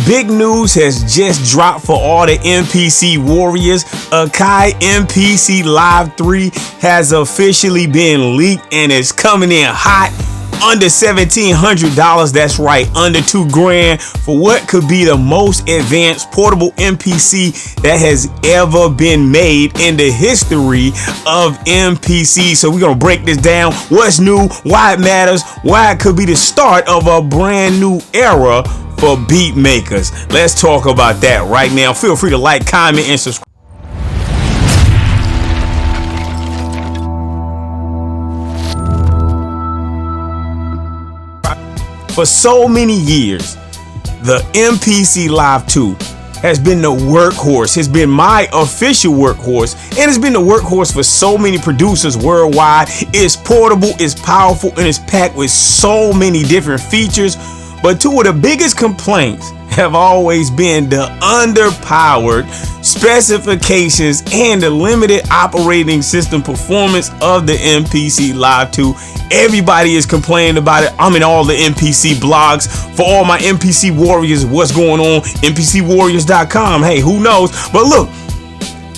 Big news has just dropped for all the MPC warriors. Akai Mpc Live 3 has officially been leaked and is coming in hot. Under $1,700, that's right, under $2,000 for what could be the most advanced portable MPC that has ever been made in the history of MPC. So we're gonna break this down. What's new, why it matters, why it could be the start of a brand new era for beat makers. Let's talk about that right now. Feel free to like, comment, and subscribe. For so many years, the Mpc Live 2 has been the workhorse, has been my official workhorse, and it's been the workhorse for so many producers worldwide. It's portable, it's powerful, and it's packed with so many different features. But two of the biggest complaints have always been the underpowered specifications and the limited operating system performance of the Mpc Live 2. Everybody is complaining about it. I'm in all the MPC blogs. For all my MPC warriors, what's going on? MPCwarriors.com. Hey, who knows? But look,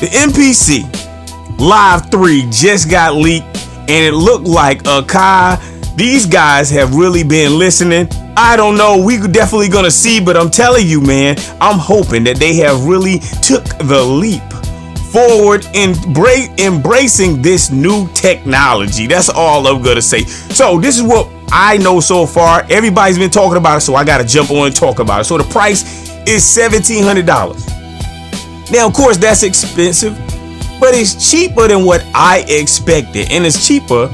the Mpc Live 3 just got leaked, and it looked like Akai, these guys have really been listening. I don't know, we definitely gonna see, but I'm telling you, man, I'm hoping that they have really took the leap forward in embracing this new technology. That's all I'm gonna say. So this is what I know so far. Everybody's been talking about it, so I gotta jump on and talk about it. So the price is $1,700. Now, of course, that's expensive, but it's cheaper than what I expected, and it's cheaper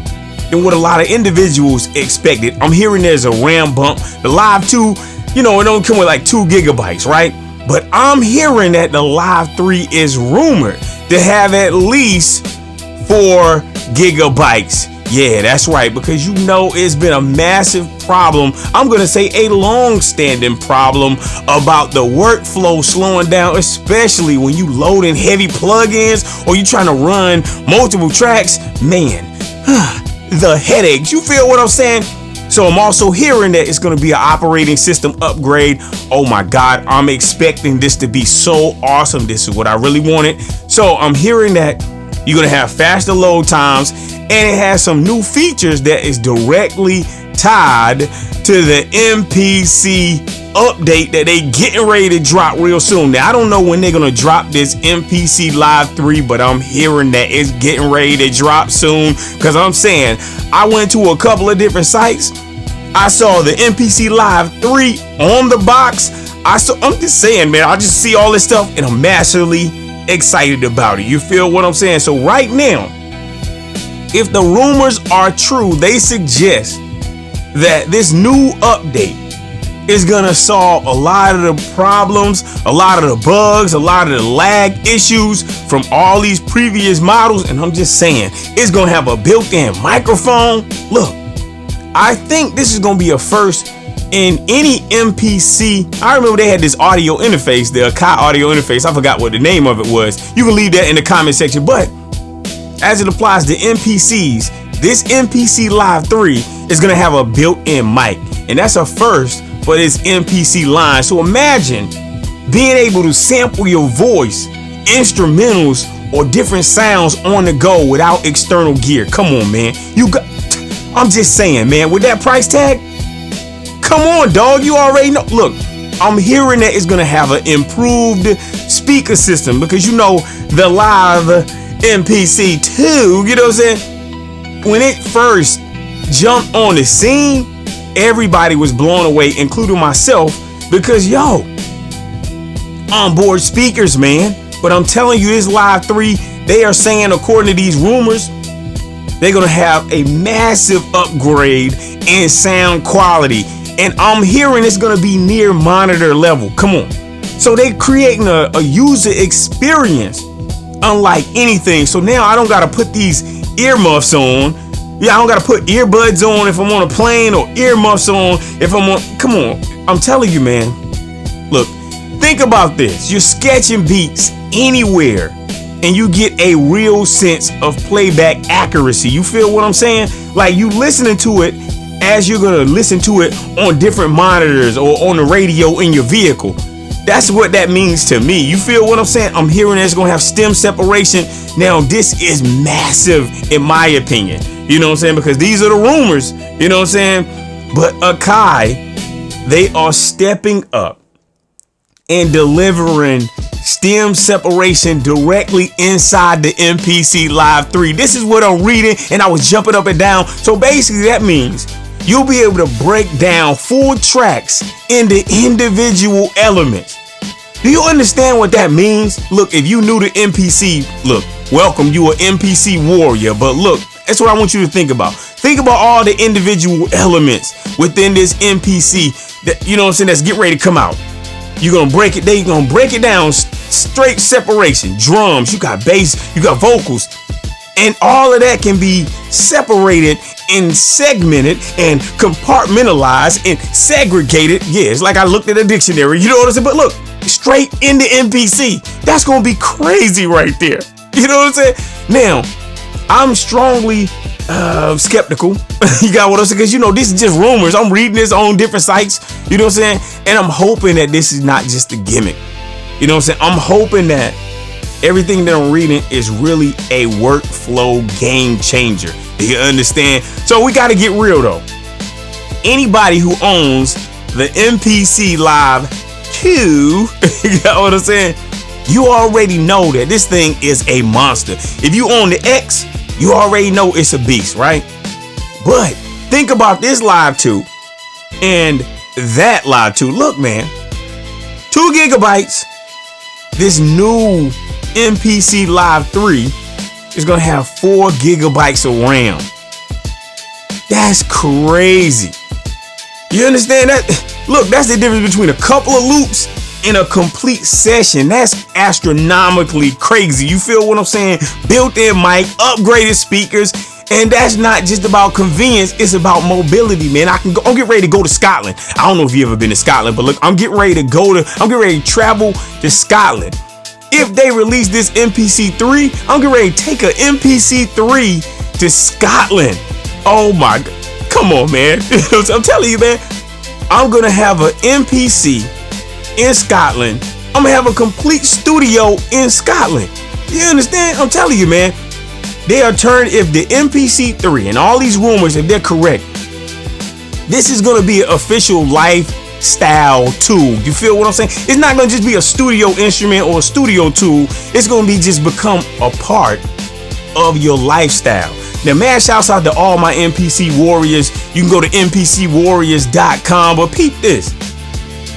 than what a lot of individuals expected. I'm hearing there's a RAM bump. The Live 2, you know, it don't come with like 2 gigabytes, right? But I'm hearing that the Live 3 is rumored to have at least 4 gigabytes. Yeah, that's right, because you know it's been a massive problem. I'm gonna say a long-standing problem about the workflow slowing down, especially when you load in heavy plugins or you trying to run multiple tracks. Man, the headaches. You feel what I'm saying? So I'm also hearing that it's going to be an operating system upgrade. Oh my God, I'm expecting this to be so awesome. This is what I really wanted. So I'm hearing that you're going to have faster load times, and it has some new features that is directly tied to the MPC update that they getting ready to drop real soon. Now, I don't know when they're gonna drop this Mpc Live 3, but I'm hearing that it's getting ready to drop soon. Cause I'm saying, I went to a couple of different sites. I saw the Mpc Live 3 on the box. I'm just saying, man, I just see all this stuff and I'm massively excited about it. You feel what I'm saying? So right now, if the rumors are true, they suggest that this new update is gonna solve a lot of the problems, a lot of the bugs, a lot of the lag issues from all these previous models. And I'm just saying, it's gonna have a built-in microphone. Look, I think this is gonna be a first in any MPC. I remember they had this audio interface, the Akai audio interface. I forgot what the name of it was. You can leave that in the comment section. But as it applies to MPCs, this Mpc Live 3 is gonna have a built-in mic, and that's a first for this MPC line. So imagine being able to sample your voice, instrumentals, or different sounds on the go without external gear. Come on, man. I'm just saying, man, with that price tag, come on, dog. You already know. Look, I'm hearing that it's gonna have an improved speaker system, because you know the Live Mpc 2, you know what I'm saying? When it first jumped on the scene, everybody was blown away, including myself, because yo, onboard speakers, man. But I'm telling you, this Live 3, they are saying, according to these rumors, they're gonna have a massive upgrade in sound quality, and I'm hearing it's gonna be near monitor level. Come on. So they're creating a user experience unlike anything. So now I don't gotta put these earmuffs on. Yeah, I don't gotta put earbuds on if I'm on a plane, or earmuffs on if I'm on. Come on, I'm telling you, man. Look, think about this. You're sketching beats anywhere, and you get a real sense of playback accuracy. You feel what I'm saying? Like you listening to it as you're gonna listen to it on different monitors or on the radio in your vehicle. That's what that means to me. You feel what I'm saying? I'm hearing it's gonna have stem separation. Now, this is massive in my opinion. You know what I'm saying? Because these are the rumors. You know what I'm saying? But Akai, they are stepping up and delivering stem separation directly inside the MPC Live 3. This is what I'm reading, and I was jumping up and down. So basically that means you'll be able to break down full tracks into individual elements. Do you understand what that means? Look, if you new to MPC, look, welcome, you an MPC warrior. But look, that's what I want you to think about. Think about all the individual elements within this MPC that, you know what I'm saying, that's getting ready to come out. You're gonna break it. They're gonna break it down, straight separation. Drums, you got bass, you got vocals, and all of that can be separated and segmented and compartmentalized and segregated. Yeah, it's like I looked at a dictionary. You know what I'm saying? But look, straight into MPC. That's gonna be crazy right there. You know what I'm saying? Now, I'm strongly skeptical. You got what I'm saying? Because, you know, this is just rumors. I'm reading this on different sites. You know what I'm saying? And I'm hoping that this is not just a gimmick. You know what I'm saying? I'm hoping that everything that I'm reading is really a workflow game changer. Do you understand? So we got to get real though. Anybody who owns the MPC Live 2, you got what I'm saying? You already know that this thing is a monster. If you own the X, you already know it's a beast, right? But think about this Live 2 and that Live 2. Look, man, 2 gigabytes. This new MPC Live 3 is gonna have 4 gigabytes of RAM. That's crazy. You understand that? Look, that's the difference between a couple of loops and a complete session. That's astronomically crazy. You feel what I'm saying? Built-in mic, upgraded speakers, and that's not just about convenience. It's about mobility, man. I'm getting ready to go to Scotland. I don't know if you ever been to Scotland, but look, I'm getting ready to travel to Scotland. If they release this MPC 3, I'm getting ready to take a MPC 3 to Scotland. Oh my God. Come on, man. I'm telling you, man. I'm going to have an MPC in Scotland. I'm gonna have a complete studio in Scotland. You understand? I'm telling you, man. They are turned, if the MPC 3 and all these rumors, if they're correct, this is gonna be an official lifestyle tool. You feel what I'm saying? It's not gonna just be a studio instrument or a studio tool. It's gonna be just become a part of your lifestyle. Now, man, shouts out to all my MPC warriors. You can go to mpcwarriors.com, but peep this.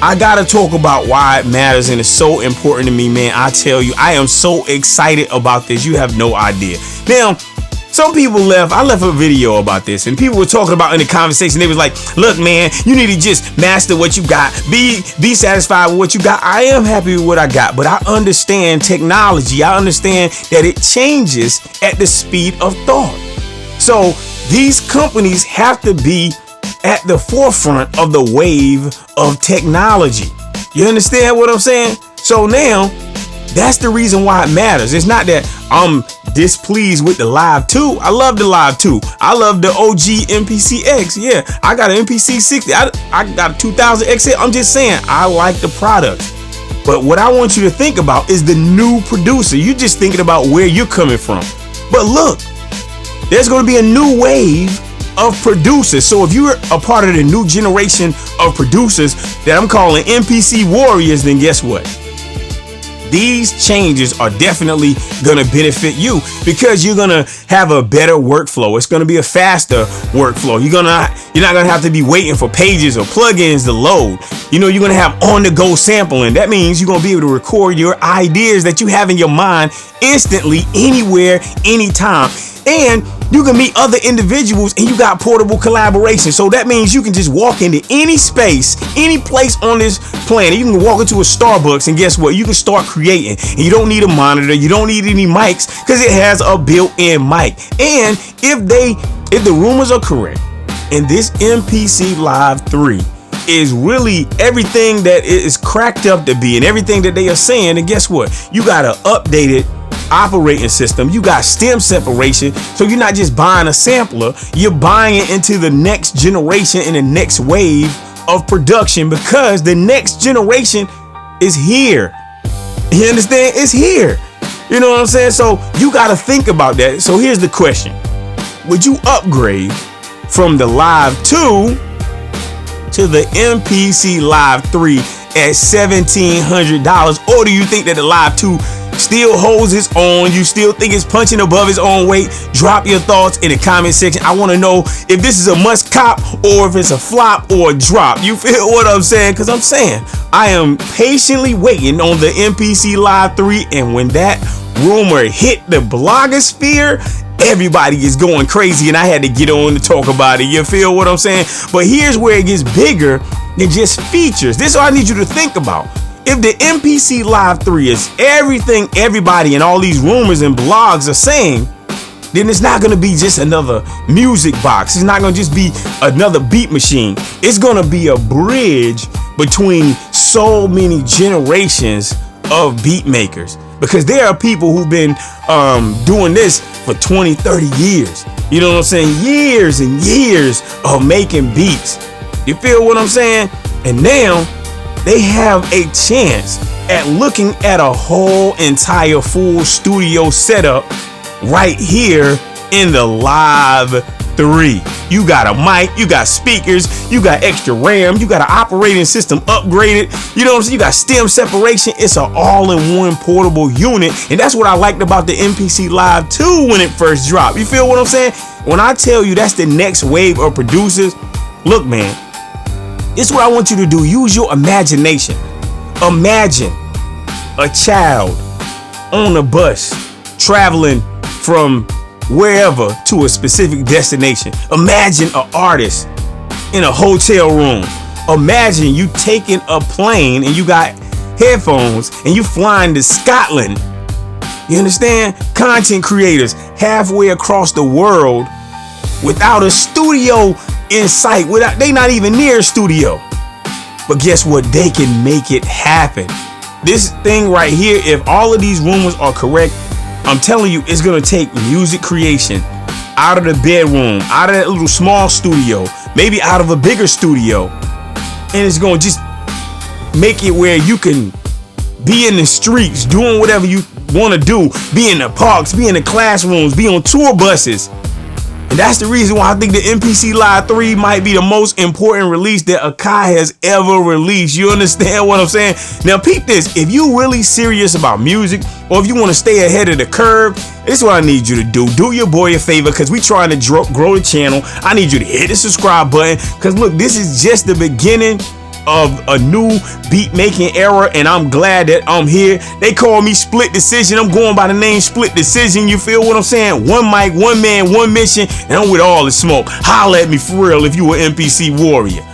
I gotta talk about why it matters and it's so important to me, man. I tell you, I am so excited about this. You have no idea. Now, some people I left a video about this, and people were talking about in the conversation. They was like, look, man, you need to just master what you got. Be satisfied with what you got. I am happy with what I got, but I understand technology. I understand that it changes at the speed of thought. So these companies have to be at the forefront of the wave of technology. You understand what I'm saying? So now, that's the reason why it matters. It's not that I'm displeased with the Live 2. I love the Live 2. I love the OG MPC X. Yeah, I got an MPC 60. I got a 2000 XL. I'm just saying, I like the product. But what I want you to think about is the new producer. You're just thinking about where you're coming from. But look, there's going to be a new wave of producers. So if you're a part of the new generation of producers that I'm calling MPC warriors, then guess what? These changes are definitely going to benefit you because you're going to have a better workflow. It's going to be a faster workflow. You're not going to have to be waiting for pages or plugins to load. You know, you're going to have on-the-go sampling. That means you're going to be able to record your ideas that you have in your mind instantly, anywhere, anytime. And you can meet other individuals and you got portable collaboration. So that means you can just walk into any space, any place on this planet. You can walk into a Starbucks and guess what? You can start creating. And you don't need a monitor. You don't need any mics because it has a built-in mic. And if the rumors are correct and this MPC Live 3 is really everything that it is cracked up to be and everything that they are saying, and guess what? You got an updated operating system. You got stem separation, so you're not just buying a sampler, you're buying it into the next generation and the next wave of production, because the next generation It's here. You understand? It's here. You know what I'm saying? So you got to think about that. So here's the question. Would you upgrade from the Live 2 to the MPC Live 3 at $1,700? Or do you think that the Live 2 still holds its own? You still think it's punching above its own weight? Drop your thoughts in the comment section. I want to know if this is a must cop or if it's a flop or a drop. You feel what I'm saying? Because I'm saying I am patiently waiting on the MPC Live 3, and when that rumor hit the blogosphere, everybody is going crazy, and I had to get on to talk about it. You feel what I'm saying? But here's where it gets bigger than just features. This is what I need you to think about. If the MPC Live 3 is everything everybody and all these rumors and blogs are saying, then it's not going to be just another music box. It's not going to just be another beat machine. It's going to be a bridge between so many generations of beat makers, because there are people who've been doing this for 20, 30 years. You know what I'm saying? Years and years of making beats. You feel what I'm saying? And now they have a chance at looking at a whole entire full studio setup right here in the Live 3. You got a mic, you got speakers, you got extra RAM, you got an operating system upgraded. You know what I'm saying? You got stem separation. It's an all-in-one portable unit. And that's what I liked about the MPC Live 2 when it first dropped. You feel what I'm saying? When I tell you that's the next wave of producers, look, man, this is what I want you to do. Use your imagination. Imagine a child on a bus traveling from wherever to a specific destination. Imagine an artist in a hotel room. Imagine you taking a plane and you got headphones and you flying to Scotland. You understand? Content creators halfway across the world without a studio in sight. They not even near a studio. But guess what? They can make it happen. This thing right here, if all of these rumors are correct, I'm telling you, it's going to take music creation out of the bedroom, out of that little small studio, maybe out of a bigger studio. And it's going to just make it where you can be in the streets doing whatever you want to do, be in the parks, be in the classrooms, be on tour buses. And that's the reason why I think the MPC Live 3 might be the most important release that Akai has ever released. You understand what I'm saying? Now peep this. If you really serious about music, or if you want to stay ahead of the curve, this is what I need you to do. Do your boy a favor, because we trying to grow the channel. I need you to hit the subscribe button, because look, this is just the beginning of a new beat making era, and I'm glad that I'm here. They call me Split Decision. I'm going by the name Split Decision. You feel what I'm saying? One mic, one man, one mission, and I'm with all the smoke. Holla at me for real if you an MPC warrior.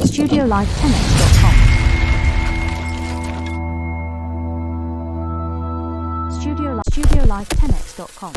StudioLive10x.com. StudioLive10x.com.